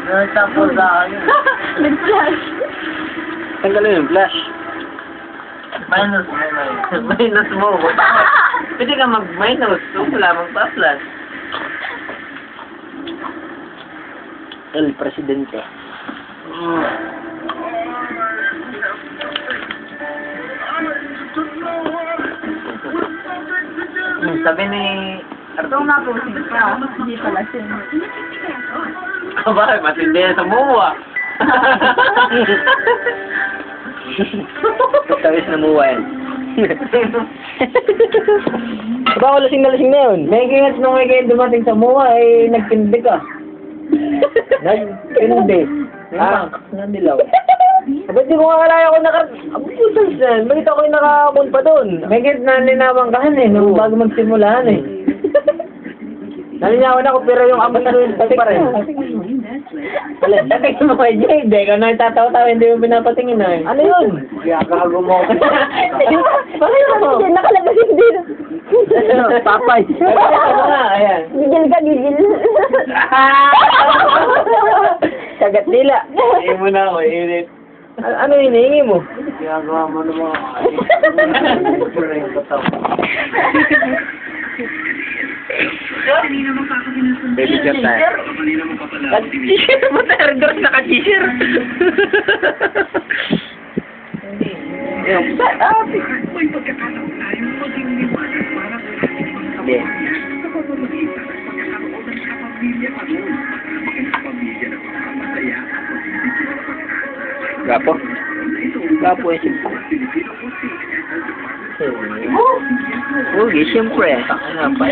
Nagtapos sa akin. Nag-flash. Tanggalin yung flash. Minus. Minus mo. Pwede ka mag-minus. Wala magpa-plus. El Presidente. Sabi ni Ito nga po, sige pa. Hindi pala siya. Bakit? Matindi na tumuwa. Pagkawis na muwa yan. Baka lasing na yun. May kayat nung may kayat dumating sa muwa, eh, nagtindi ka. Nagtindi. Nandilaw. Ba't di ko nga kalaya ko abutan yan. Bakit ako yung nakakapun pa doon? May kayat na ninamangkahan eh, nung bago magsimulahan eh. Nalinyawan ako pero yung amoy ko yung pa rin. Tatingin mo kay Jade, ikaw na tatawa-tawa, hindi mo pinapatingin na eh. Ano yun? Gagago mo. Bakit mo? Nakalabas yung dito. Papay. Ano nga, ayan. Gigil ka, gigil. Sagat nila. Hindi mo na ako, init. Ano hinihingi mo? Ginagawa mo naman. Baby chat tayo. Nag-t-shirt mo sa Erdos, naka-t-shirt. Hindi. Gapo? Gapo eh, siyempre. Okay, siyempre. Ano ba?